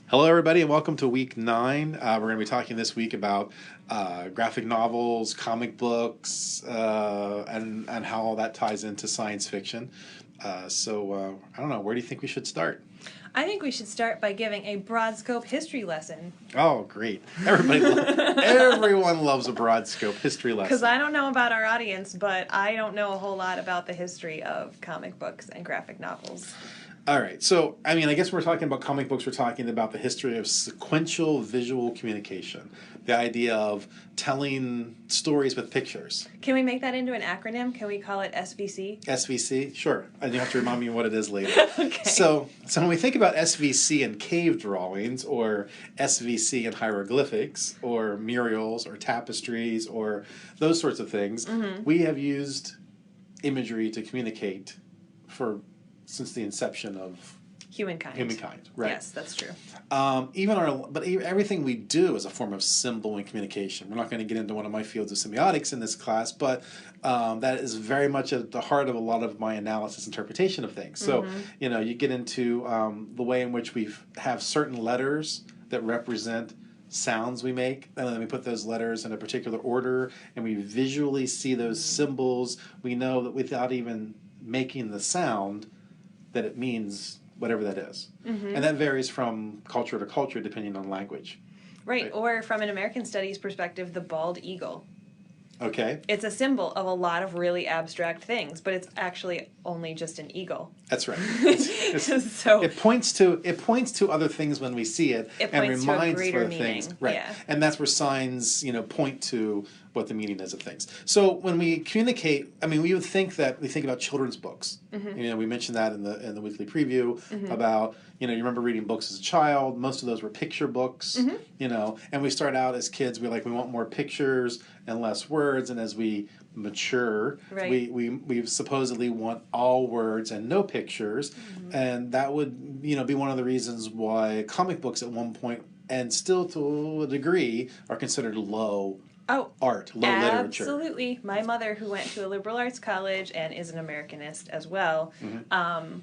Hello, everybody, and welcome to week 9. We're going to be talking this week about graphic novels, comic books, and how all that ties into science fiction. I don't know, where do you think we should start? I think we should start by giving a broad scope history lesson. Oh, great. Everyone loves a broad scope history lesson. Because I don't know about our audience, but I don't know a whole lot about the history of comic books and graphic novels. All right, so, I guess when we're talking about comic books, we're talking about the history of sequential visual communication. The idea of telling stories with pictures. Can we make that into an acronym? Can we call it SVC? SVC? Sure. And you have to remind me what it is later. Okay. So when we think about SVC in cave drawings, or SVC in hieroglyphics, or murals, or tapestries, or those sorts of things, we have used imagery to communicate since the inception of Humankind, right? Yes, that's true. Everything we do is a form of symbol and communication. We're not going to get into one of my fields of semiotics in this class, but that is very much at the heart of a lot of my analysis interpretation of things. So, you get into the way in which we have certain letters that represent sounds we make, and then we put those letters in a particular order, and we visually see those symbols. We know that without even making the sound, that it means whatever that is. And that varies from culture to culture depending on language. Right, or from an American studies perspective, the bald eagle. Okay. It's a symbol of a lot of really abstract things, but it's actually only just an eagle. That's right. So it points to other things when we see it, and reminds us of things. Right. Yeah. And that's where signs, point to what the meaning is of things. So when we communicate, we would think that we think about children's books. We mentioned that in the weekly preview about, you remember reading books as a child. Most of those were picture books, and we start out as kids, we want more pictures and less words, and as we mature, we supposedly want all words and no pictures, and that would, be one of the reasons why comic books at one point, and still to a degree, are considered low art, low literature. Absolutely. My mother, who went to a liberal arts college and is an Americanist as well,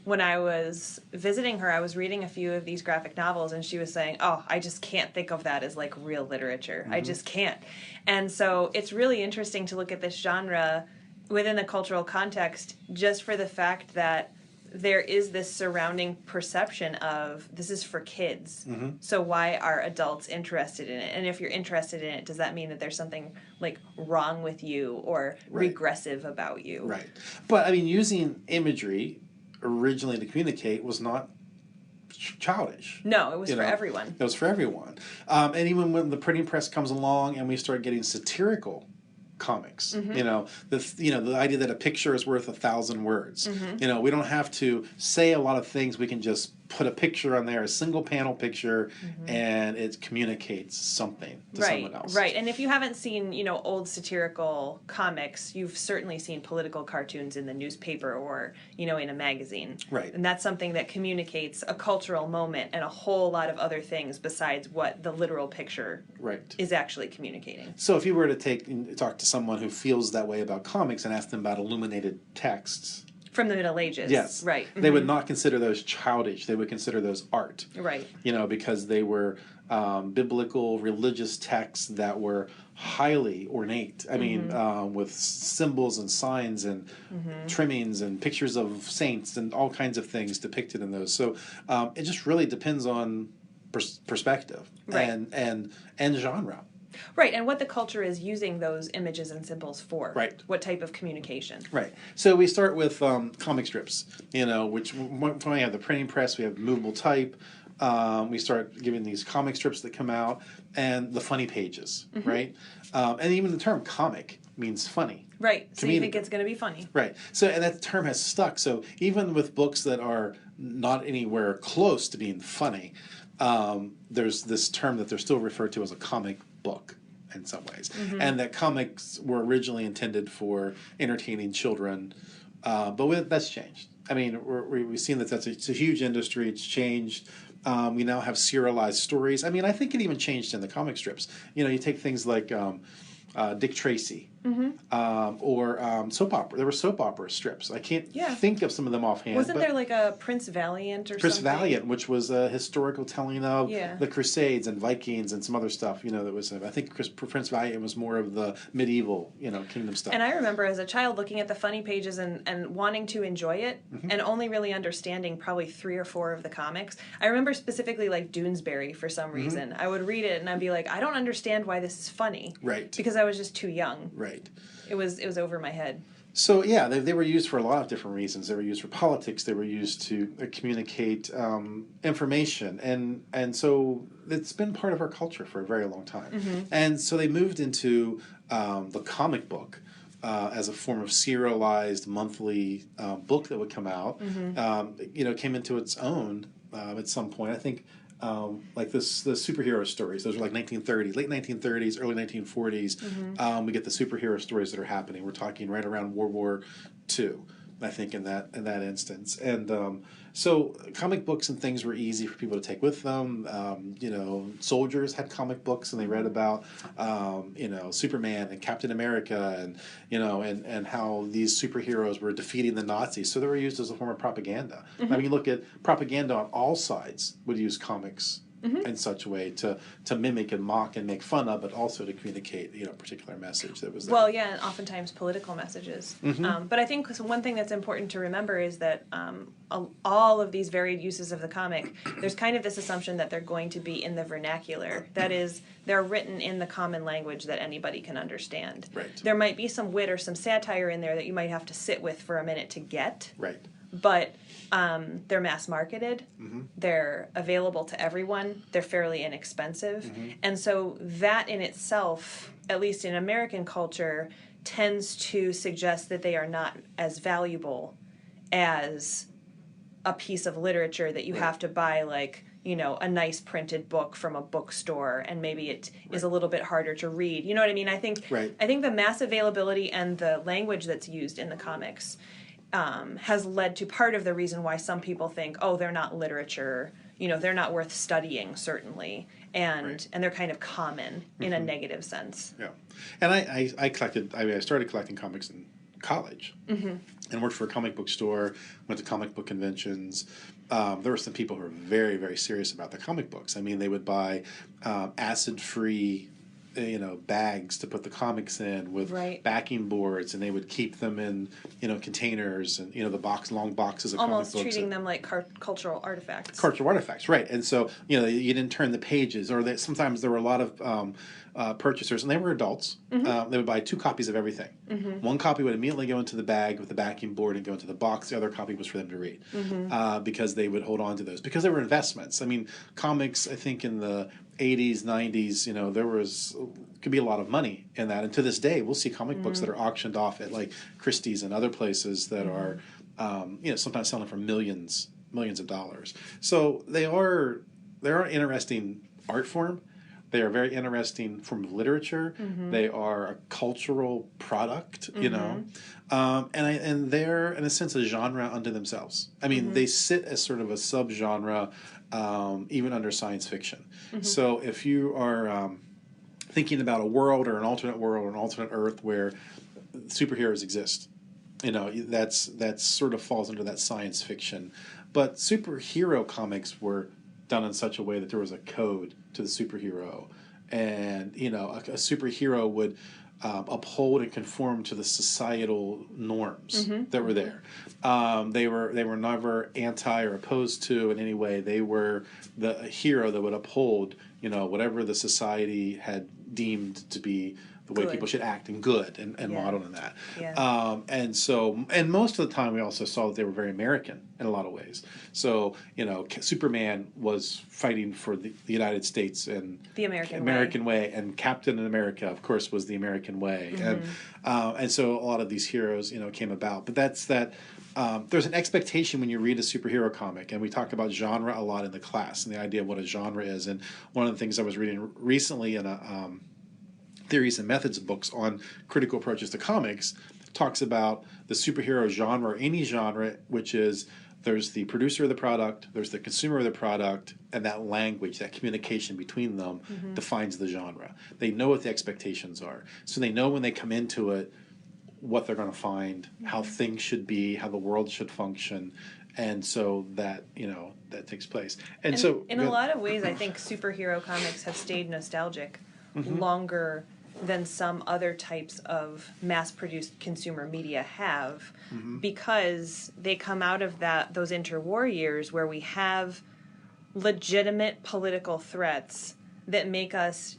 when I was visiting her, I was reading a few of these graphic novels, and she was saying, I just can't think of that as like real literature. I just can't. And so it's really interesting to look at this genre within the cultural context, just for the fact that there is this surrounding perception of this is for kids. So why are adults interested in it? And if you're interested in it, does that mean that there's something like wrong with you or regressive about you? Right. But using imagery originally to communicate was not childish. No, it was for everyone. It was for everyone. And even when the printing press comes along and we start getting satirical comics, the idea that a picture is worth 1,000 words. We don't have to say a lot of things. We can just put a picture on there, a single panel picture, and it communicates something to someone else. Right. And if you haven't seen, old satirical comics, you've certainly seen political cartoons in the newspaper or, in a magazine. Right. And that's something that communicates a cultural moment and a whole lot of other things besides what the literal picture is actually communicating. So if you were to talk to someone who feels that way about comics and ask them about illuminated texts, from the Middle Ages. Yes. Right. They would not consider those childish. They would consider those art. Right. Because they were biblical, religious texts that were highly ornate. With symbols and signs and trimmings and pictures of saints and all kinds of things depicted in those. So it just really depends on perspective and genre. Right, and what the culture is using those images and symbols for. Right. What type of communication. Right. So we start with comic strips, which when we have the printing press, we have movable type. We start giving these comic strips that come out, and the funny pages, right? And even the term comic means funny. Right, so you think it's going to be funny. Right. So, and that term has stuck. So even with books that are not anywhere close to being funny, there's this term that they're still referred to as a comic book in some ways, and that comics were originally intended for entertaining children, but that's changed. We've seen that it's a huge industry. It's changed. We now have serialized stories. I think it even changed in the comic strips. You take things like Dick Tracy, or soap opera. There were soap opera strips. I can't think of some of them offhand. Wasn't there like a Prince Valiant or Prince something? Valiant, which was a historical telling of Yeah. the Crusades and Vikings and some other stuff. That was. I think Prince Valiant was more of the medieval, kingdom stuff. And I remember as a child looking at the funny pages and wanting to enjoy it, and only really understanding probably 3 or 4 of the comics. I remember specifically like Doonesbury for some reason. I would read it and I'd be like, I don't understand why this is funny. Right. Because I was just too young. Right. It was over my head. So yeah, they were used for a lot of different reasons. They were used for politics. They were used to communicate information, and so it's been part of our culture for a very long time. And so they moved into the comic book as a form of serialized monthly book that would come out. Came into its own at some point. I think. Like the superhero stories. Those are like 1930s, late 1930s, early 1940s. We get the superhero stories that are happening. We're talking right around World War II, I think, in that instance. And so comic books and things were easy for people to take with them. Soldiers had comic books and they read about, Superman and Captain America and how these superheroes were defeating the Nazis. So they were used as a form of propaganda. I mean, look at propaganda on all sides would use comics in such a way to mimic and mock and make fun of, but also to communicate, a particular message that was there. Well, yeah, and oftentimes political messages. But I think one thing that's important to remember is that all of these varied uses of the comic, there's kind of this assumption that they're going to be in the vernacular. That is, they're written in the common language that anybody can understand. Right. There might be some wit or some satire in there that you might have to sit with for a minute to get. Right. But they're mass marketed, they're available to everyone, they're fairly inexpensive, and so that in itself, at least in American culture, tends to suggest that they are not as valuable as a piece of literature that you have to buy, like, a nice printed book from a bookstore, and maybe it is a little bit harder to read. You know what I mean? I think the mass availability and the language that's used in the comics has led to part of the reason why some people think, oh, they're not literature, they're not worth studying, certainly, and they're kind of common in a negative sense. Yeah, and I collected. I started collecting comics in college, and worked for a comic book store. Went to comic book conventions. There were some people who were very, very serious about the comic books. I mean, they would buy acid-free bags to put the comics in with backing boards, and they would keep them in containers and the long boxes of almost comic books. Treating them like cultural artifacts. Cultural artifacts, right? And so you didn't turn the pages, or sometimes there were a lot of purchasers, and they were adults. They would buy 2 copies of everything. One copy would immediately go into the bag with the backing board and go into the box. The other copy was for them to read, because they would hold on to those because they were investments. I mean, comics, I think in the 80s, 90s, there could be a lot of money in that. And to this day, we'll see comic books that are auctioned off at like Christie's and other places that are, sometimes selling for millions of dollars. So they're an interesting art form. They are a very interesting form of literature. They are a cultural product, and they're in a sense a genre unto themselves. I mean, they sit as sort of a subgenre, even under science fiction. So if you are thinking about a world or an alternate world or an alternate Earth where superheroes exist, that's sort of falls under that science fiction. But superhero comics were done in such a way that there was a code to the superhero, and a superhero would uphold and conform to the societal norms that were there. They were never anti or opposed to in any way. They were the hero that would uphold whatever the society had deemed to be the way people should act and good and model in that. And most of the time we also saw that they were very American in a lot of ways. So, Superman was fighting for the United States and the American way. And Captain America, of course, was the American way. And so a lot of these heroes, came about. But that's that. There's an expectation when you read a superhero comic, and we talk about genre a lot in the class and the idea of what a genre is. And one of the things I was reading recently in a Theories and Methods books on critical approaches to comics talks about the superhero genre, or any genre, which is There's the producer of the product, there's the consumer of the product, and that language, that communication between them defines the genre. They know what the expectations are. So they know when they come into it what they're going to find, how things should be, how the world should function. And so that, that takes place. And so in a lot of ways, I think superhero comics have stayed nostalgic longer than some other types of mass-produced consumer media have, because they come out of those interwar years where we have legitimate political threats that make us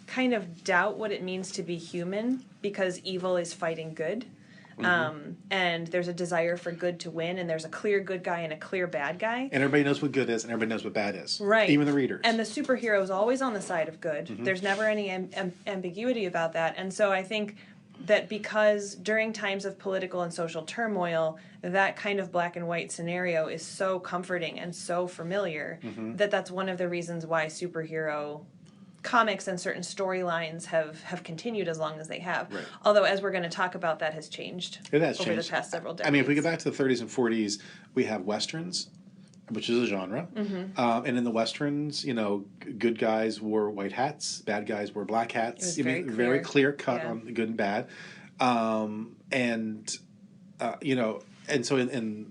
kind of doubt what it means to be human, because evil is fighting good. And there's a desire for good to win, and there's a clear good guy and a clear bad guy. And everybody knows what good is, and everybody knows what bad is. Right. Even the readers. And the superhero is always on the side of good. There's never any ambiguity about that. And so I think that because during times of political and social turmoil, that kind of black and white scenario is so comforting and so familiar that that's one of the reasons why superhero comics and certain storylines have continued as long as they have. Right. Although, as we're going to talk about, that has changed It has over changed. the past several decades. I mean, if we go back to the 30s and 40s, we have Westerns, which is a genre. And in the Westerns, good guys wore white hats, bad guys wore black hats. It was very clear cut yeah. on the good and bad. And so in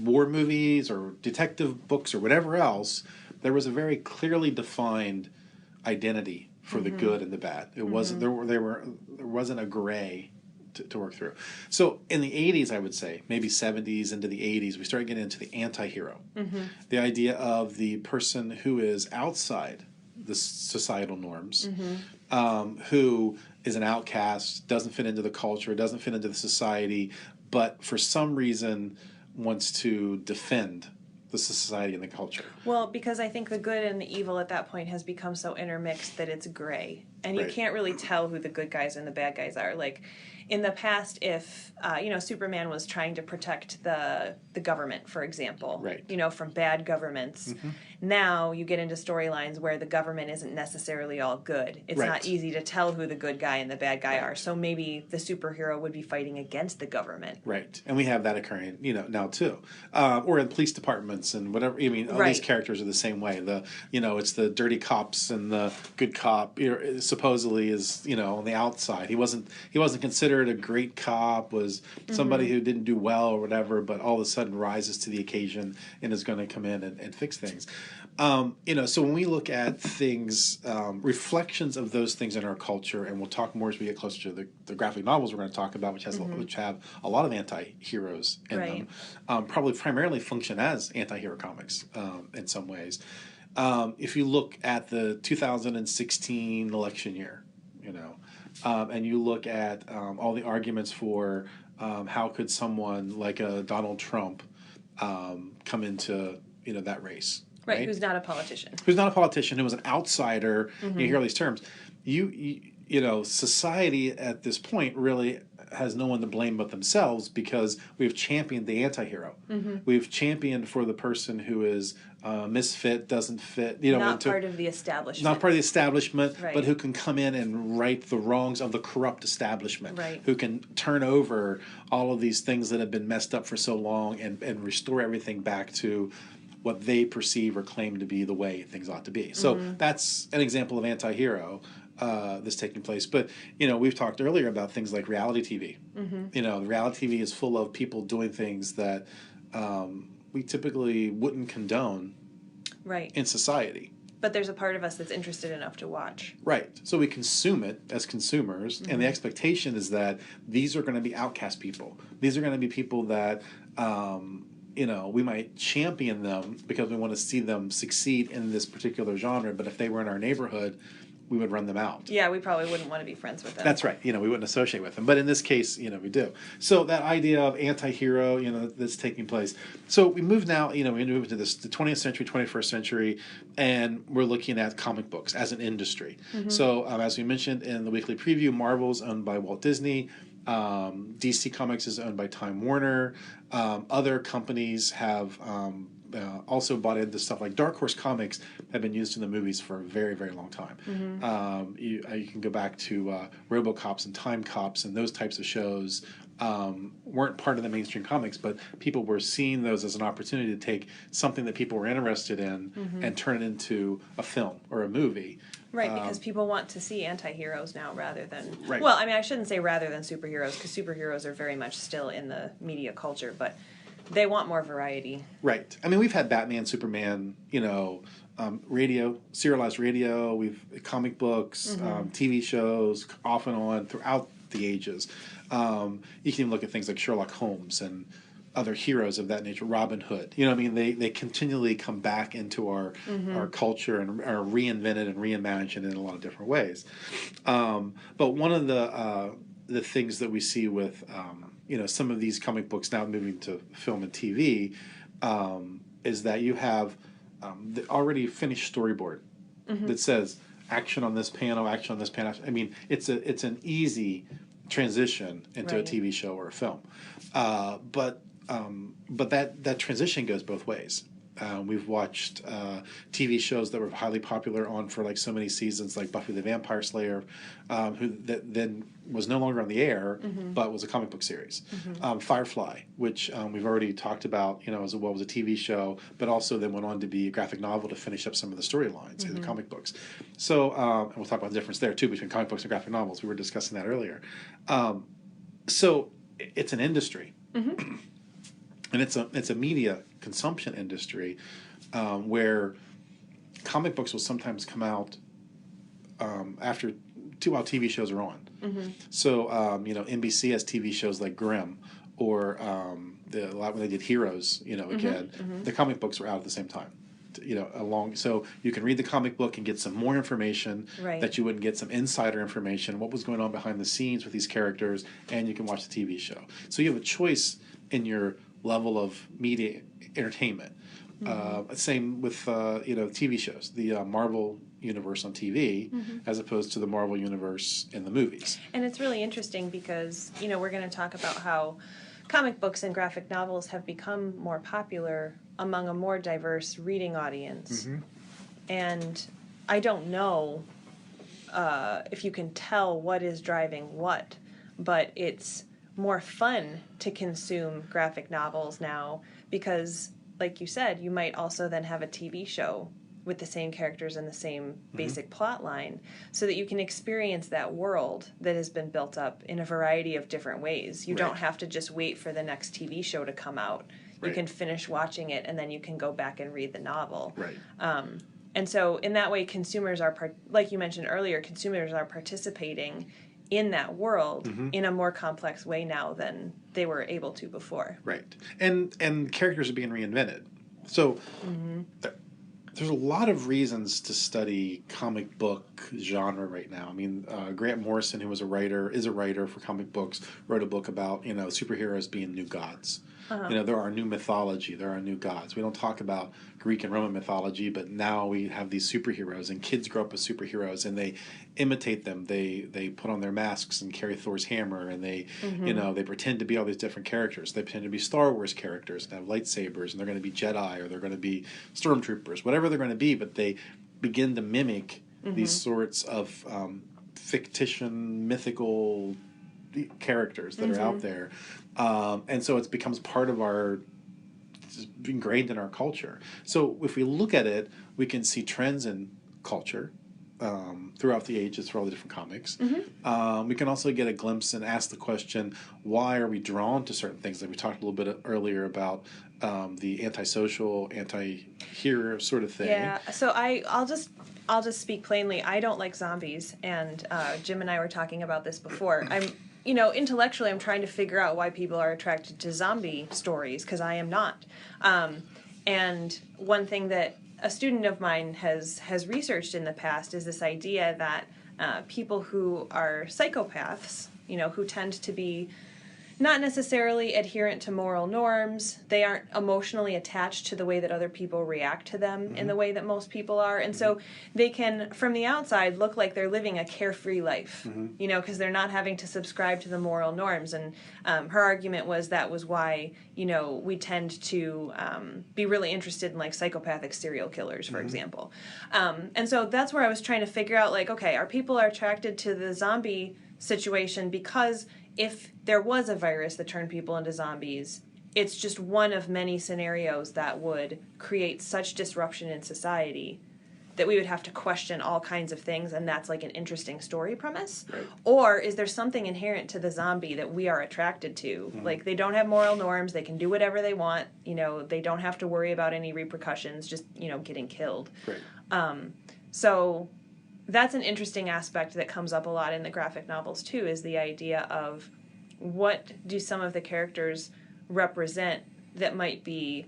war movies or detective books or whatever else, there was a very clearly defined identity for the good and the bad. It wasn't there wasn't a gray to work through. So in the 80s, I would say, maybe 70s into the 80s, we started getting into the anti-hero. The idea of the person who is outside the societal norms, who is an outcast, doesn't fit into the culture, doesn't fit into the society, but for some reason wants to defend the society and the culture. Well, because I think the good and the evil at that point has become so intermixed that it's gray. And you can't really tell who the good guys and the bad guys are. Like, in the past, if, Superman was trying to protect the government, for example, from bad governments, now you get into storylines where the government isn't necessarily all good. It's not easy to tell who the good guy and the bad guy are. So maybe the superhero would be fighting against the government. Right. And we have that occurring, now too. Or in police departments and whatever. I mean, all these characters are the same way. It's the dirty cops and the good cop, supposedly is, on the outside. He wasn't considered a great cop, was somebody who didn't do well or whatever, but all of a sudden rises to the occasion and is going to come in and fix things. So when we look at things, reflections of those things in our culture, and we'll talk more as we get closer to the graphic novels we're going to talk about, which have a lot of anti-heroes in them, probably primarily function as anti-hero comics in some ways. If you look at the 2016 election year, and you look at all the arguments for how could someone like a Donald Trump come into that race. Right, who's not a politician. Who's not a politician, who was an outsider. You hear all these terms. Society at this point really has no one to blame but themselves, because we've championed the anti-hero. We've championed for the person who is misfit, doesn't fit. Not part of the establishment. Not part of the establishment, but who can come in and right the wrongs of the corrupt establishment. Right. Who can turn over all of these things that have been messed up for so long and restore everything back to what they perceive or claim to be the way things ought to be. So that's an example of anti-hero that's taking place. But, we've talked earlier about things like reality TV. Reality TV is full of people doing things that we typically wouldn't condone in society. But there's a part of us that's interested enough to watch. Right. So we consume it as consumers, and the expectation is that these are going to be outcast people. These are going to be people that we might champion them because we want to see them succeed in this particular genre, but if they were in our neighborhood, we would run them out. Yeah, we probably wouldn't want to be friends with them. That's right. We wouldn't associate with them. But in this case, we do. So that idea of anti-hero, that's taking place. So we move now, we move into the 20th century, 21st century, and we're looking at comic books as an industry. So as we mentioned in the weekly preview, Marvel's owned by Walt Disney. DC Comics is owned by Time Warner. Other companies have also bought into stuff like Dark Horse Comics have been used in the movies for a very, very long time. You can go back to RoboCops and Time Cops and those types of shows weren't part of the mainstream comics, but people were seeing those as an opportunity to take something that people were interested in and turn it into a film or a movie. Right, because people want to see anti-heroes now rather than... Right. Well, I mean, I shouldn't say rather than superheroes, because superheroes are very much still in the media culture, but they want more variety. Right. I mean, we've had Batman, Superman, radio, serialized radio, we've comic books, TV shows, off and on, throughout the ages. You can even look at things like Sherlock Holmes and other heroes of that nature, Robin Hood. You know what I mean? They continually come back into our culture and are reinvented and reimagined in a lot of different ways. But one of the things that we see with some of these comic books now moving to film and TV is that you have the already finished storyboard that says action on this panel, action on this panel. I mean, it's an easy transition into a TV show or a film, but that transition goes both ways. We've watched TV shows that were highly popular on for like so many seasons, like Buffy the Vampire Slayer, who then was no longer on the air, but was a comic book series. Firefly, which we've already talked about, was a TV show, but also then went on to be a graphic novel to finish up some of the storylines in the comic books. So, and we'll talk about the difference there too between comic books and graphic novels. We were discussing that earlier. So it's an industry. And it's a media consumption industry where comic books will sometimes come out after while TV shows are on. So NBC has TV shows like Grimm, or a lot when they did Heroes. Again, the comic books were out at the same time. So you can read the comic book and get some more information that you wouldn't get, some insider information, what was going on behind the scenes with these characters, and you can watch the TV show. So you have a choice in your level of media entertainment. Same with TV shows, the Marvel universe on TV as opposed to the Marvel universe in the movies. And it's really interesting because we're going to talk about how comic books and graphic novels have become more popular among a more diverse reading audience. And I don't know if you can tell what is driving what, but it's more fun to consume graphic novels now because, like you said, you might also then have a TV show with the same characters and the same basic plot line so that you can experience that world that has been built up in a variety of different ways. You don't have to just wait for the next TV show to come out. You can finish watching it and then you can go back and read the novel. And so in that way, consumers are, like you mentioned earlier, consumers are participating in that world in a more complex way now than they were able to before. And characters are being reinvented. So there's a lot of reasons to study comic book genre right now. I mean, Grant Morrison, who is a writer for comic books, wrote a book about superheroes being new gods. There are new mythology, there are new gods. We don't talk about Greek and Roman mythology, but now we have these superheroes, and kids grow up with superheroes, and they imitate them. They put on their masks and carry Thor's hammer, and they they pretend to be all these different characters. They pretend to be Star Wars characters and have lightsabers, and they're going to be Jedi or they're going to be stormtroopers, whatever they're going to be. But they begin to mimic these sorts of fictitious, mythical characters that are out there. And so it becomes part of ingrained in our culture. So if we look at it, we can see trends in culture throughout the ages for all the different comics. We can also get a glimpse and ask the question, why are we drawn to certain things? Like we talked a little bit earlier about the antisocial, anti-hero sort of thing. Yeah, so I'll just speak plainly. I don't like zombies, and Jim and I were talking about this before. Intellectually, I'm trying to figure out why people are attracted to zombie stories, because I am not. And one thing that a student of mine has researched in the past is this idea that people who are psychopaths, who tend to be not necessarily adherent to moral norms. They aren't emotionally attached to the way that other people react to them in the way that most people are. And so they can, from the outside, look like they're living a carefree life, because they're not having to subscribe to the moral norms. And her argument was that was why, we tend to be really interested in, like, psychopathic serial killers, for example. And so that's where I was trying to figure out, like, okay, are people attracted to the zombie situation because if there was a virus that turned people into zombies, it's just one of many scenarios that would create such disruption in society that we would have to question all kinds of things, and that's like an interesting story premise? Right. Or is there something inherent to the zombie that we are attracted to? Like, they don't have moral norms, they can do whatever they want, they don't have to worry about any repercussions, just, getting killed. Right. So that's an interesting aspect that comes up a lot in the graphic novels, too, is the idea of what do some of the characters represent that might be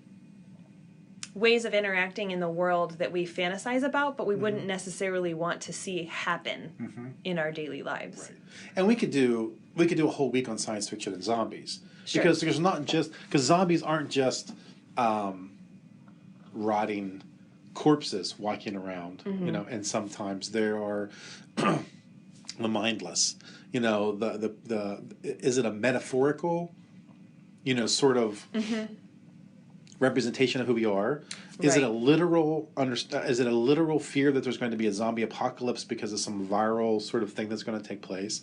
ways of interacting in the world that we fantasize about, but we wouldn't necessarily want to see happen in our daily lives. Right. And we could do a whole week on science fiction and zombies. Sure. Because because zombies aren't just rotting corpses walking around, and sometimes there are the mindless. The is it a metaphorical, sort of representation of who we are? Is it a literal is it a literal fear that there's going to be a zombie apocalypse because of some viral sort of thing that's going to take place?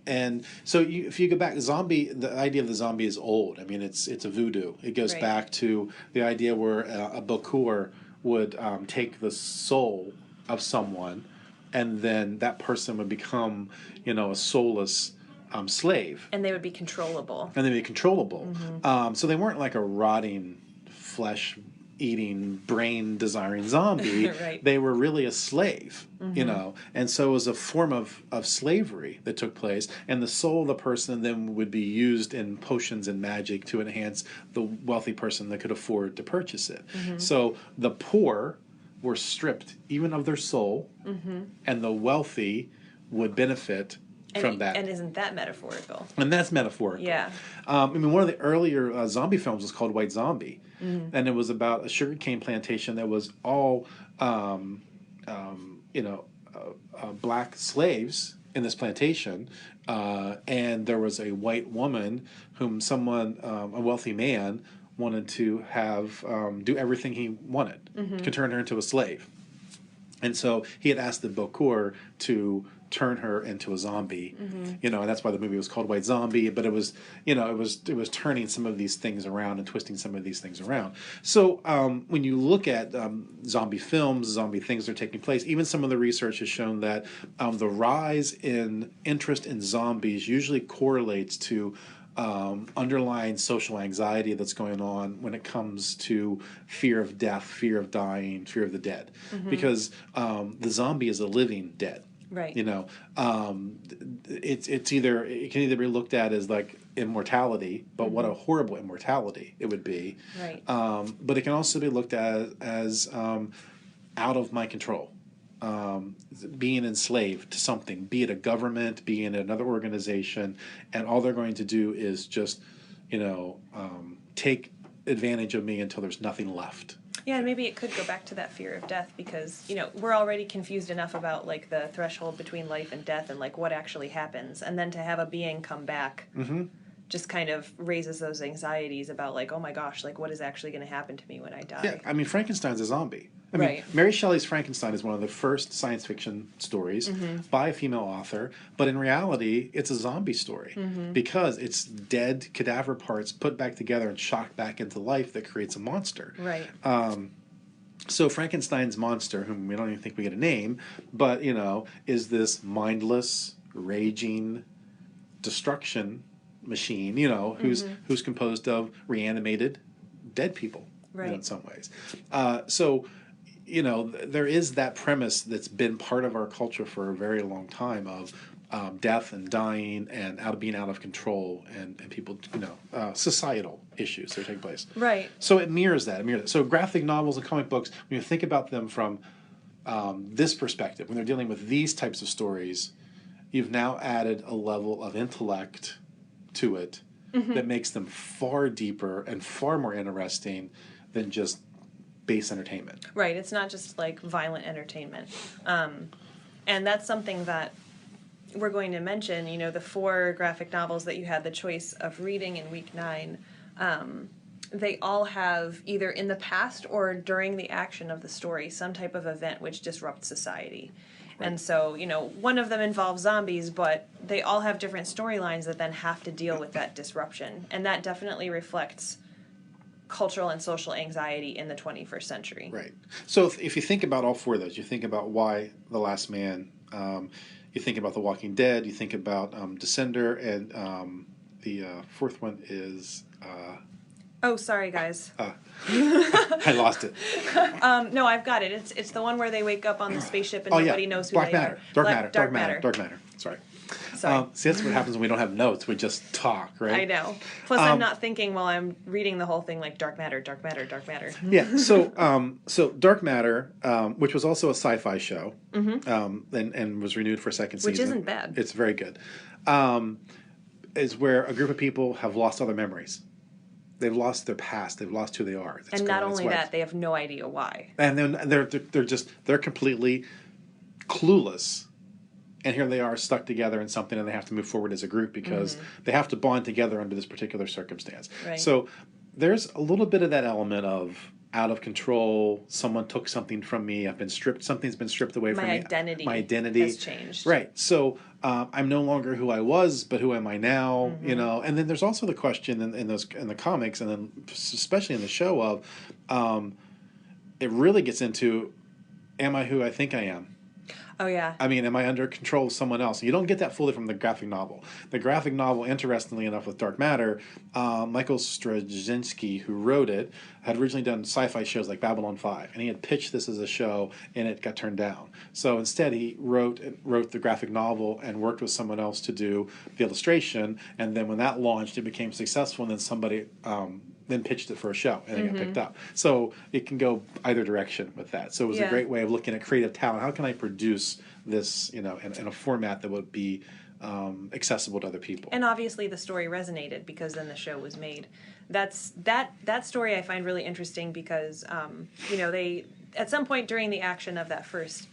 And so if you go back, the idea of the zombie is old. I mean, it's a voodoo. It goes back to the idea where a Bokur would take the soul of someone, and then that person would become, a soulless slave. And they would be controllable. So they weren't like a rotting, flesh-eating, brain-desiring zombie. Right. They were really a slave, And so it was a form of slavery that took place. And the soul of the person then would be used in potions and magic to enhance the wealthy person that could afford to purchase it. So the poor were stripped even of their soul, and the wealthy would benefit from that. And isn't that metaphorical? And that's metaphorical. Yeah. One of the earlier zombie films was called White Zombie, and it was about a sugarcane plantation that was all, black slaves in this plantation, and there was a white woman whom a wealthy man, wanted to have do everything he wanted, to turn her into a slave. And so he had asked the Bokur to turn her into a zombie, and that's why the movie was called White Zombie. But it was, it was turning some of these things around and twisting some of these things around. So when you look at zombie films, zombie things that are taking place, even some of the research has shown that the rise in interest in zombies usually correlates to underlying social anxiety that's going on when it comes to fear of death, fear of dying, fear of the dead, because the zombie is a living dead. Right. It can either be looked at as like immortality, but what a horrible immortality it would be. Right. But it can also be looked at as out of my control. Being enslaved to something, be it a government, be it another organization, and all they're going to do is just, take advantage of me until there's nothing left. Yeah, and maybe it could go back to that fear of death because, we're already confused enough about, like, the threshold between life and death and, like, what actually happens. And then to have a being come back just kind of raises those anxieties about, like, oh my gosh, like, what is actually going to happen to me when I die? Yeah, I mean, Frankenstein's a zombie. I mean, Mary Shelley's Frankenstein is one of the first science fiction stories by a female author, but in reality, it's a zombie story because it's dead cadaver parts put back together and shocked back into life that creates a monster. Right. So Frankenstein's monster, whom we don't even think we get a name, but, is this mindless, raging destruction machine, who's composed of reanimated dead people in some ways. There is that premise that's been part of our culture for a very long time of death and dying and being out of control and people, societal issues that are taking place. Right. So it mirrors that. So graphic novels and comic books, when you think about them from this perspective, when they're dealing with these types of stories, you've now added a level of intellect to it that makes them far deeper and far more interesting than just base entertainment. Right. It's not just like violent entertainment. And that's something that we're going to mention, the 4 graphic novels that you had the choice of reading in week 9. they all have, either in the past or during the action of the story, some type of event which disrupts society. Right. And so, one of them involves zombies, but they all have different storylines that then have to deal with that disruption. And that definitely reflects cultural and social anxiety in the 21st century. Right. So if you think about all four of those, you think about why The Last Man, you think about The Walking Dead, you think about Descender, and the fourth one is... oh, sorry, guys. I lost it. No, I've got it. It's the one where they wake up on the spaceship and nobody knows who Black they Matter. are. Dark Matter. Sorry. See, that's what happens when we don't have notes. We just talk, right? I know. Plus, I'm not thinking while I'm reading the whole thing like Dark Matter. Yeah. So Dark Matter, which was also a sci-fi show, and was renewed for a second season. Which isn't bad. It's very good. Is where a group of people have lost all their memories. They've lost their past. They've lost who they are. And not only that, they have no idea why. And then they're completely clueless. And here they are stuck together in something, and they have to move forward as a group because they have to bond together under this particular circumstance. Right. So there's a little bit of that element of out of control. Someone took something from me. I've been stripped. Something's been stripped away from me. My identity has changed. Right. So I'm no longer who I was, but who am I now? And then there's also the question in the comics, and then especially in the show of it really gets into, am I who I think I am? Oh, yeah. I mean, am I under control of someone else? You don't get that fully from the graphic novel. The graphic novel, interestingly enough, with Dark Matter, Michael Straczynski, who wrote it, had originally done sci-fi shows like Babylon 5, and he had pitched this as a show, and it got turned down. So instead, he wrote the graphic novel and worked with someone else to do the illustration, and then when that launched, it became successful, and then somebody... then pitched it for a show, and it got picked up. So it can go either direction with that. So it was a great way of looking at creative talent. How can I produce this, in a format that would be accessible to other people? And obviously the story resonated because then the show was made. That story I find really interesting because, they, at some point during the action of that first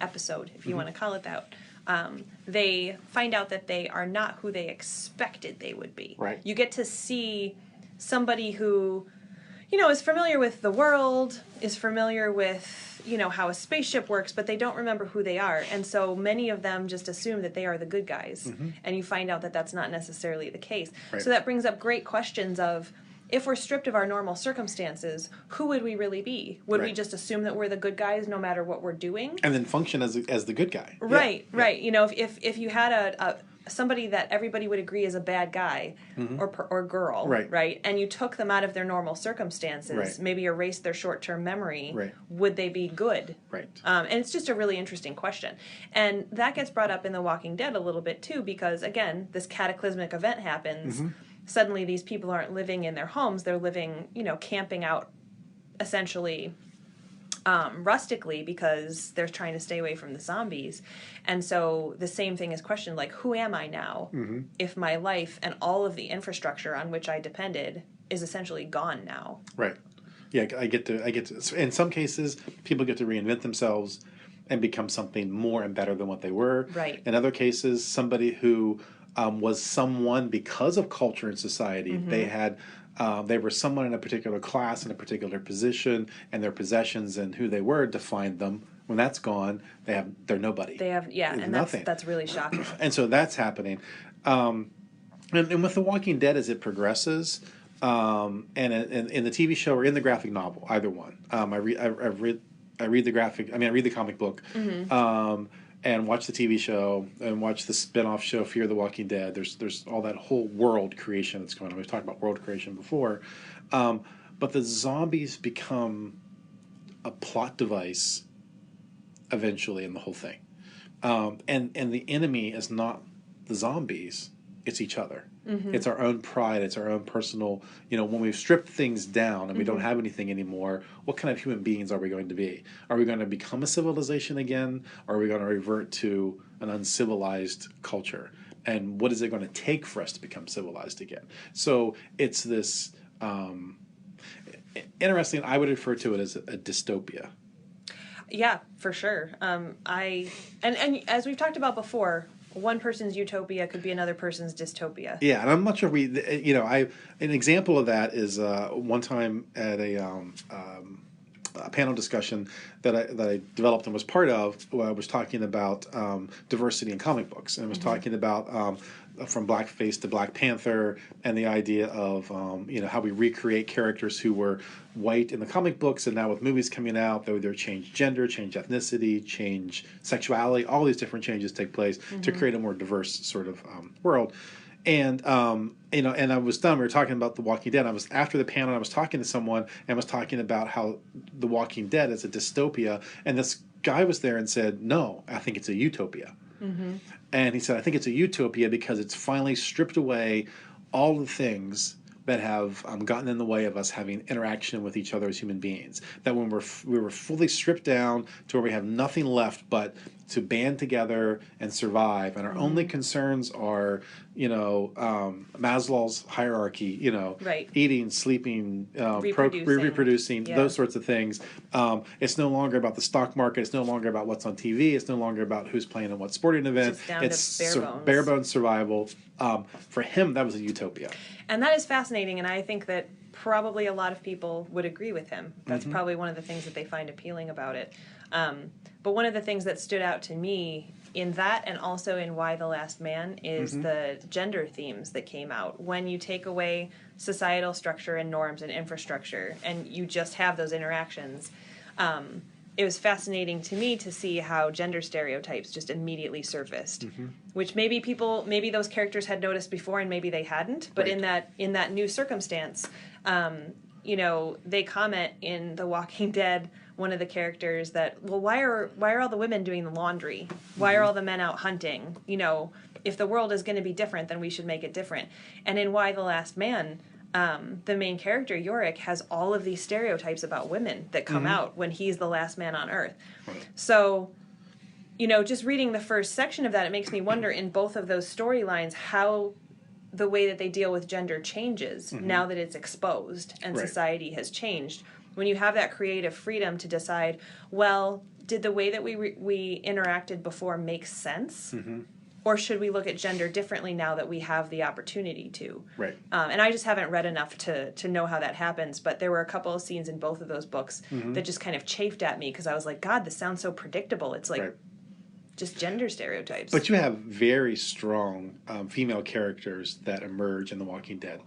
episode, if you want to call it that, they find out that they are not who they expected they would be. Right. You get to see somebody who, is familiar with the world, is familiar with, how a spaceship works, but they don't remember who they are. And so many of them just assume that they are the good guys. And you find out that that's not necessarily the case. Right. So that brings up great questions of, if we're stripped of our normal circumstances, who would we really be? Would we just assume that we're the good guys no matter what we're doing? And then function as the good guy. Right, right. If you had somebody that everybody would agree is a bad guy or girl, right? And you took them out of their normal circumstances, maybe erased their short-term memory, would they be good? Right. And it's just a really interesting question. And that gets brought up in The Walking Dead a little bit too, because again, this cataclysmic event happens. Suddenly these people aren't living in their homes, they're living, camping out essentially rustically because they're trying to stay away from the zombies. And so the same thing is questioned, like, who am I now if my life and all of the infrastructure on which I depended is essentially gone now? Right. Yeah, I get to, in some cases, people get to reinvent themselves and become something more and better than what they were. Right. In other cases, somebody who was someone because of culture and society. They were someone in a particular class, in a particular position, and their possessions and who they were defined them. When that's gone, they're nobody. And nothing. That's really shocking. And so that's happening. And with The Walking Dead, as it progresses, and in the TV show or in the graphic novel, either one, I read the comic book. And watch the TV show and watch the spin-off show Fear the Walking Dead. There's all that whole world creation that's going on. We've talked about world creation before. But the zombies become a plot device eventually in the whole thing. And the enemy is not the zombies, it's each other. It's our own pride, it's our own personal, when we've stripped things down and we don't have anything anymore, what kind of human beings are we going to be? Are we going to become a civilization again? Or are we going to revert to an uncivilized culture? And what is it going to take for us to become civilized again? So it's this, interesting, I would refer to it as a dystopia. Yeah, for sure. And as we've talked about before, one person's utopia could be another person's dystopia. Yeah, and I'm not sure an example of that is one time at a panel discussion that I developed and was part of, where I was talking about diversity in comic books, and I was talking about from Blackface to Black Panther, and the idea of how we recreate characters who were white in the comic books, and now with movies coming out, they either change gender, change ethnicity, change sexuality, all these different changes take place to create a more diverse sort of world. And and I was done. We were talking about The Walking Dead. I was after the panel. I was talking to someone and was talking about how The Walking Dead is a dystopia. And this guy was there and said, "No, I think it's a utopia." And he said, "I think it's a utopia because it's finally stripped away all the things that have gotten in the way of us having interaction with each other as human beings. That when we were fully stripped down to where we have nothing left but to band together and survive, and our only concerns are, Maslow's hierarchy, right. eating, sleeping, reproducing, those sorts of things. It's no longer about the stock market. It's no longer about what's on TV. It's no longer about who's playing in what sporting event. It's down to bare bones survival. For him, that was a utopia. And that is fascinating, and I think that probably a lot of people would agree with him. That's probably one of the things that they find appealing about it. But one of the things that stood out to me in that, and also in Why the Last Man, is the gender themes that came out. When you take away societal structure and norms and infrastructure, and you just have those interactions, it was fascinating to me to see how gender stereotypes just immediately surfaced, which maybe those characters had noticed before and maybe they hadn't. But Right. in that new circumstance, they comment in The Walking Dead, one of the characters, that, well, why are all the women doing the laundry? Why are all the men out hunting? If the world is going to be different, then we should make it different. And in Why the Last Man, the main character, Yorick, has all of these stereotypes about women that come out when he's the last man on Earth. Right. So, just reading the first section of that, it makes me wonder, in both of those storylines, how the way that they deal with gender changes now that it's exposed and Right. society has changed. When you have that creative freedom to decide, well, did the way that we interacted before make sense? Or should we look at gender differently now that we have the opportunity to? Right. And I just haven't read enough to know how that happens, but there were a couple of scenes in both of those books that just kind of chafed at me, because I was like, God, this sounds so predictable. It's like just gender stereotypes. But you have very strong female characters that emerge in The Walking Dead,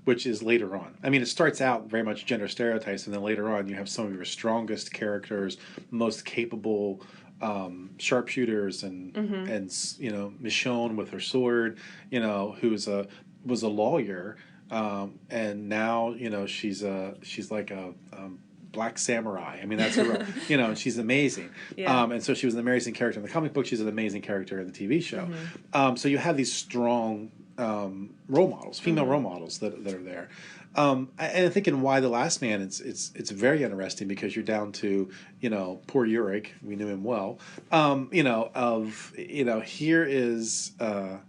which is later on. I mean, it starts out very much gender stereotypes, and then later on you have some of your strongest characters, most capable sharpshooters, and Michonne with her sword, was a lawyer, and now she's like a black samurai. I mean, that's her, and she's amazing. Yeah. And so she was an amazing character in the comic book. She's an amazing character in the TV show. So you have these strong role models, female role models that are there. And I think in Why the Last Man, it's very interesting, because you're down to, poor Yorick, we knew him well, here is the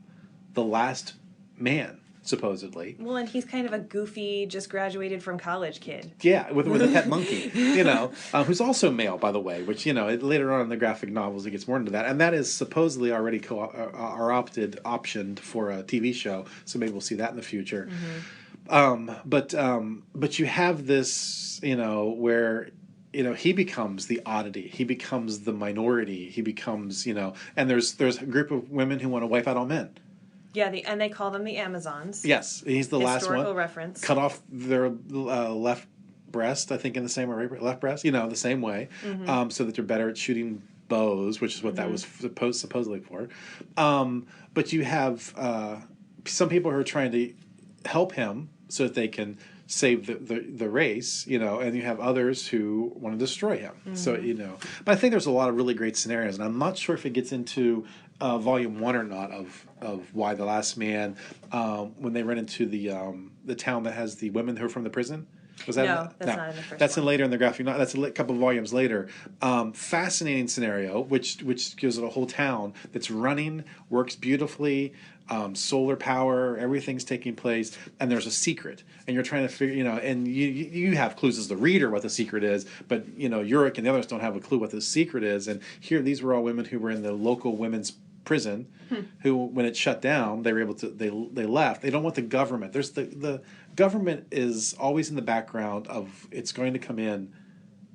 last man, supposedly. Well, and he's kind of a goofy, just graduated from college kid. Yeah, with a pet monkey, who's also male, by the way, which, later on in the graphic novels it gets more into that. And that is supposedly already optioned for a TV show, so maybe we'll see that in the future. But you have this, where, he becomes the oddity, he becomes the minority, he becomes, and there's a group of women who want to wipe out all men. Yeah, and they call them the Amazons. Yes, he's the last one. Historical reference. Cut off their left breast, I think, in the same way, left breast, the same way, so that they're better at shooting bows, which is what that was supposedly for. But you have some people who are trying to help him so that they can save the race, and you have others who want to destroy him. So, but I think there's a lot of really great scenarios, and I'm not sure if it gets into volume 1 or not of Why the Last Man, when they run into the town that has the women who are from the prison. Was that no, that's not in the first That's one. in later in the graphic. That's a couple of volumes later. Fascinating scenario, which gives it a whole town that's running, works beautifully, solar power, everything's taking place, and there's a secret, and you're trying to figure, and you have clues as the reader what the secret is, but Yorick and the others don't have a clue what the secret is. And here, these were all women who were in the local women's prison, who, when it shut down, they were able to, they left. They don't want the government. There's the government is always in the background of, it's going to come in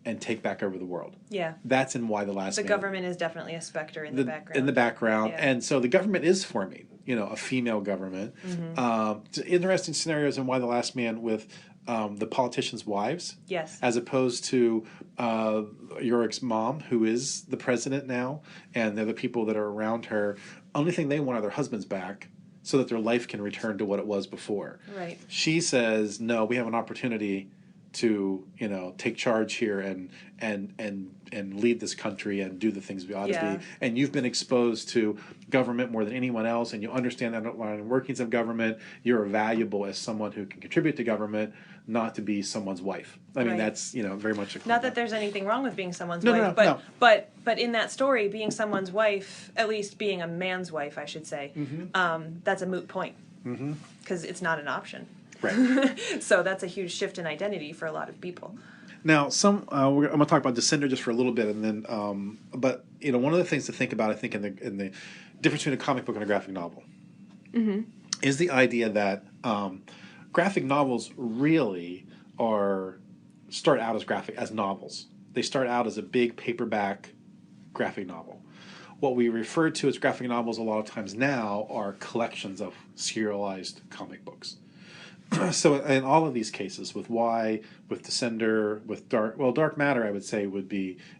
and take back over the world. Yeah. That's in Why the Last Man. The government is definitely a specter in the background. In the background. Yeah. And so the government is forming, a female government. Interesting scenarios in Why the Last Man with the politicians' wives. Yes. As opposed to Yorick's mom, who is the president now, and they're the people that are around her. Only thing they want are their husbands back, so that their life can return to what it was before. Right. She says, no, we have an opportunity to, take charge here and lead this country and do the things we ought to be. And you've been exposed to government more than anyone else, and you understand the underlying workings of government. You're valuable as someone who can contribute to government, not to be someone's wife. I mean, that's, very much a... Not that there's anything wrong with being someone's wife, no. But in that story, being someone's wife, at least being a man's wife, I should say, that's a moot point. Because it's not an option. Right. So that's a huge shift in identity for a lot of people. Now, I'm going to talk about Descender just for a little bit, and then, but one of the things to think about, I think, in the difference between a comic book and a graphic novel, is the idea that graphic novels really start out as novels. They start out as a big paperback graphic novel. What we refer to as graphic novels a lot of times now are collections of serialized comic books. So in all of these cases, with Y, with Descender, with Dark Matter, I would say it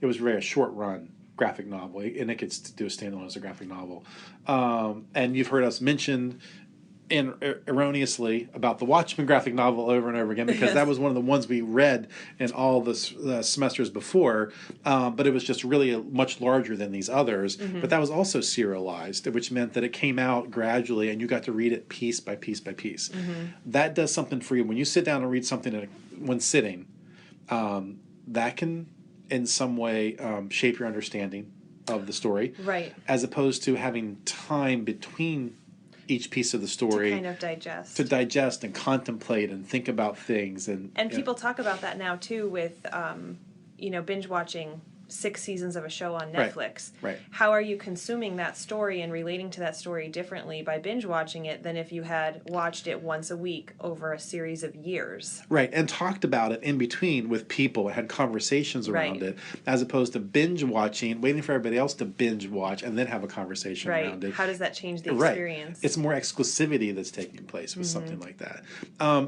was very a short run graphic novel, and it gets to do a standalone as a graphic novel. And you've heard us mention erroneously about the Watchmen graphic novel over and over again, because that was one of the ones we read in all the semesters before, but it was just really much larger than these others. But that was also serialized, which meant that it came out gradually and you got to read it piece by piece by piece. That does something for you. When you sit down and read something in one sitting, that can in some way shape your understanding of the story, right? As opposed to having time between each piece of the story to kind of digest and contemplate and think about things, and people talk about that now too with binge watching 6 seasons of a show on Netflix. Right. How are you consuming that story and relating to that story differently by binge watching it than if you had watched it once a week over a series of years? Right, and talked about it in between with people and had conversations around it, as opposed to binge watching, waiting for everybody else to binge watch and then have a conversation around it. How does that change the experience? It's more exclusivity that's taking place with something like that.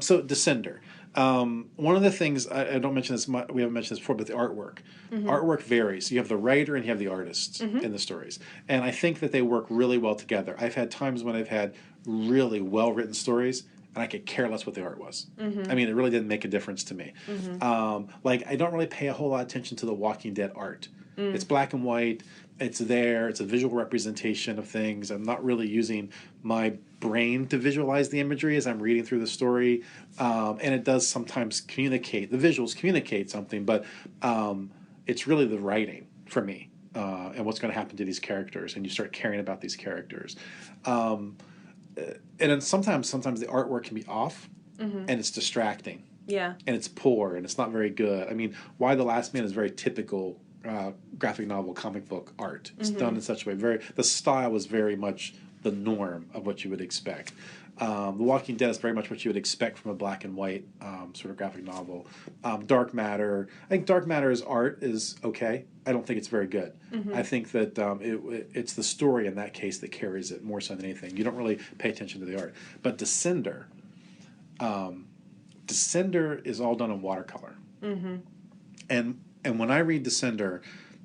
So Descender. One of the things, I don't mention this, we haven't mentioned this before, but the artwork. Artwork varies. You have the writer and you have the artists in the stories. And I think that they work really well together. I've had times when I've had really well-written stories and I could care less what the art was. I mean, it really didn't make a difference to me. I don't really pay a whole lot of attention to the Walking Dead art. It's black and white. It's there. It's a visual representation of things. I'm not really using my brain to visualize the imagery as I'm reading through the story. And it does sometimes communicate. The visuals communicate something, but it's really the writing for me and what's going to happen to these characters. And you start caring about these characters. And then sometimes the artwork can be off and it's distracting. Yeah. And it's poor and it's not very good. I mean, Why the Last Man is very typical graphic novel, comic book art. It's done in such a way. The style is very much the norm of what you would expect. The Walking Dead is very much what you would expect from a black and white sort of graphic novel. Dark Matter. I think Dark Matter's art is okay. I don't think it's very good. I think that it's the story in that case that carries it more so than anything. You don't really pay attention to the art. But Descender is all done in watercolor. And when I read Descender,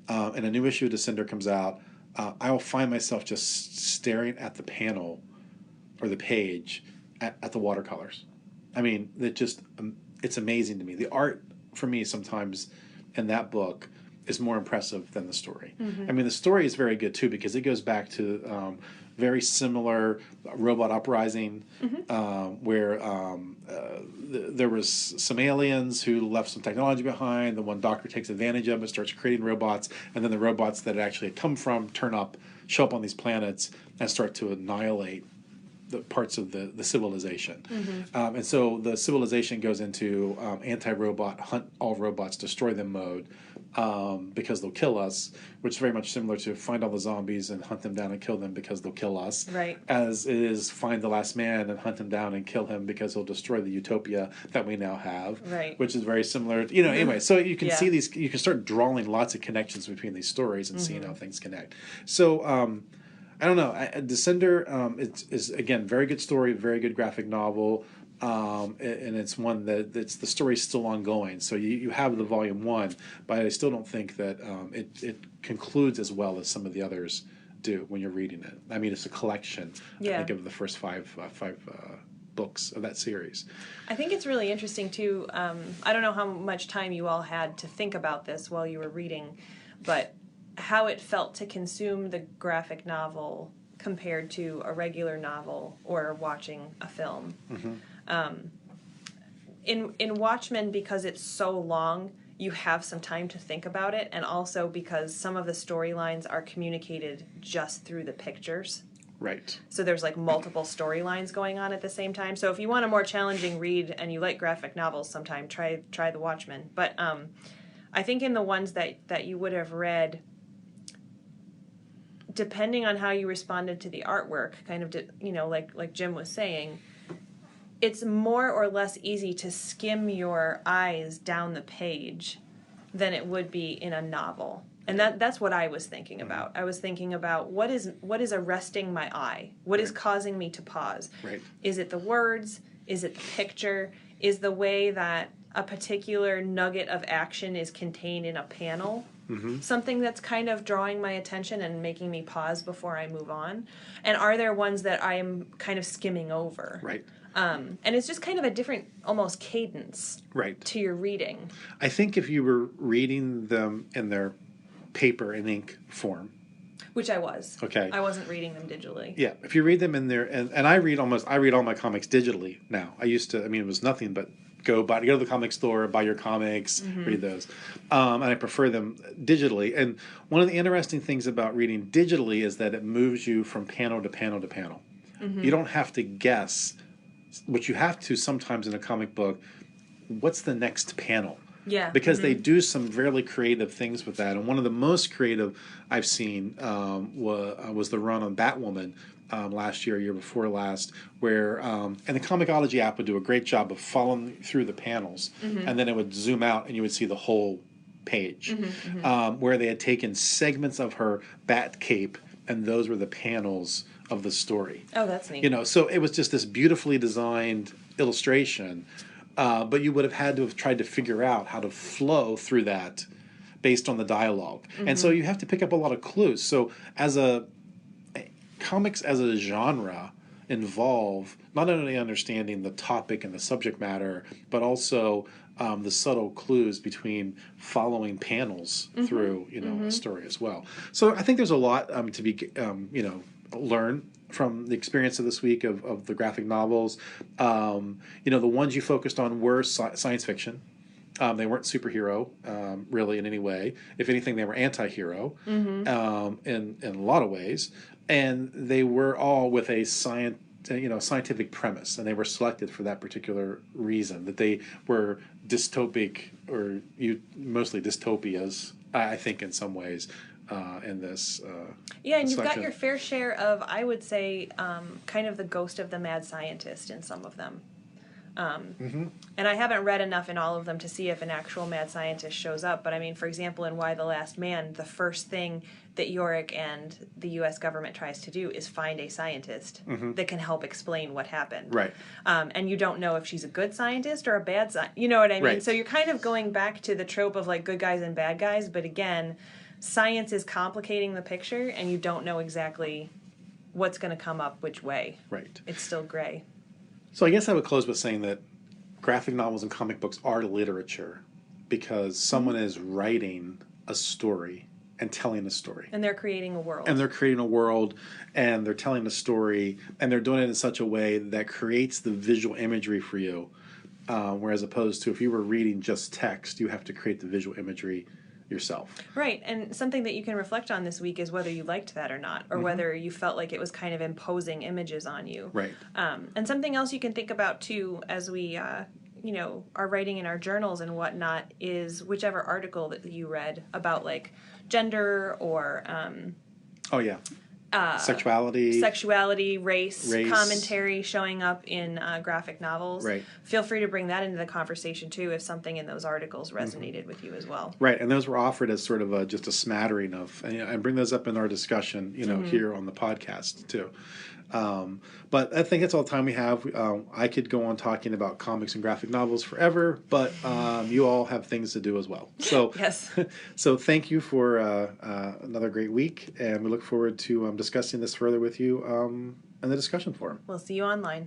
and a new issue of Descender comes out, I'll find myself just staring at the panel or the page at the watercolors. I mean, it's amazing to me. The art, for me, sometimes in that book is more impressive than the story. I mean, the story is very good, too, because it goes back to very similar robot uprising, where there was some aliens who left some technology behind. The one doctor takes advantage of it, starts creating robots, and then the robots that it actually had come from show up on these planets and start to annihilate the parts of the civilization. And so the civilization goes into anti-robot, hunt all robots, destroy them mode. because they'll kill us, which is very much similar to find all the zombies and hunt them down and kill them because they'll kill us. Right. As it is find the last man and hunt him down and kill him because he'll destroy the utopia that we now have. Right. Which is very similar. Anyway, so you can Yeah. see these, you can start drawing lots of connections between these stories and seeing how things connect. So, I don't know. Descender is again, very good story, very good graphic novel. And it's one that the story's still ongoing. So you have the volume 1, but I still don't think that it concludes as well as some of the others do when you're reading it. I mean, it's a collection, I think, of the first five books of that series. I think it's really interesting, too. I don't know how much time you all had to think about this while you were reading, but how it felt to consume the graphic novel compared to a regular novel or watching a film. In Watchmen, because it's so long, you have some time to think about it, and also because some of the storylines are communicated just through the pictures. Right. So there's like multiple storylines going on at the same time. So if you want a more challenging read and you like graphic novels sometime, try The Watchmen. But I think in the ones that you would have read, depending on how you responded to the artwork, kind of, like Jim was saying, it's more or less easy to skim your eyes down the page than it would be in a novel. And that's what I was thinking about. I was thinking about what is arresting my eye? What is causing me to pause? Right. Is it the words? Is it the picture? Is the way that a particular nugget of action is contained in a panel something that's kind of drawing my attention and making me pause before I move on? And are there ones that I am kind of skimming over? Right. And it's just kind of a different, almost cadence to your reading. I think if you were reading them in their paper and ink form, which I was. Okay. I wasn't reading them digitally. Yeah. If you read them in there, and I read all my comics digitally now. I used to, it was nothing but go to the comic store, buy your comics, read those. And I prefer them digitally. And one of the interesting things about reading digitally is that it moves you from panel to panel to panel. You don't have to guess, which you have to sometimes in a comic book, what's the next panel? Yeah. Because they do some really creative things with that. And one of the most creative I've seen was the run on Batwoman last year before last, where, and the Comixology app would do a great job of following through the panels, and then it would zoom out and you would see the whole page, where they had taken segments of her bat cape, and those were the panels of the story. Oh, that's neat. So it was just this beautifully designed illustration. But you would have had to have tried to figure out how to flow through that based on the dialogue. And so you have to pick up a lot of clues. So comics as a genre involve not only understanding the topic and the subject matter, but also the subtle clues between following panels through, a story as well. So I think there's a lot to be, learn from the experience of this week of the graphic novels. The ones you focused on were science fiction. They weren't superhero, really, in any way. If anything, they were anti-hero in a lot of ways. And they were all with a scientific premise, and they were selected for that particular reason, that they were dystopic, or mostly dystopias, I think, in some ways. In this and you've got your fair share of, I would say, kind of the ghost of the mad scientist in some of them. And I haven't read enough in all of them to see if an actual mad scientist shows up, but for example, in Why the Last Man, the first thing that Yorick and the U.S. government tries to do is find a scientist that can help explain what happened. Right. And you don't know if she's a good scientist or a bad scientist. You know what I mean? Right. So you're kind of going back to the trope of like good guys and bad guys, but again, science is complicating the picture, and you don't know exactly what's going to come up which way. Right. It's still gray. So I guess I would close with saying that graphic novels and comic books are literature because someone is writing a story and telling a story. And they're creating a world. And they're creating a world, and they're telling a story, and they're doing it in such a way that creates the visual imagery for you, whereas opposed to if you were reading just text, you have to create the visual imagery yourself. Right, and something that you can reflect on this week is whether you liked that or not, or whether you felt like it was kind of imposing images on you. Right. And something else you can think about too as we our writing in our journals and whatnot is whichever article that you read about like gender or oh yeah, sexuality, race, commentary showing up in graphic novels. Right. Feel free to bring that into the conversation too if something in those articles resonated with you as well. Right, and those were offered as sort of just a smattering of, and bring those up in our discussion, here on the podcast too. But I think that's all the time we have. I could go on talking about comics and graphic novels forever, but you all have things to do as well. So yes. So thank you for another great week, and we look forward to discussing this further with you in the discussion forum. We'll see you online.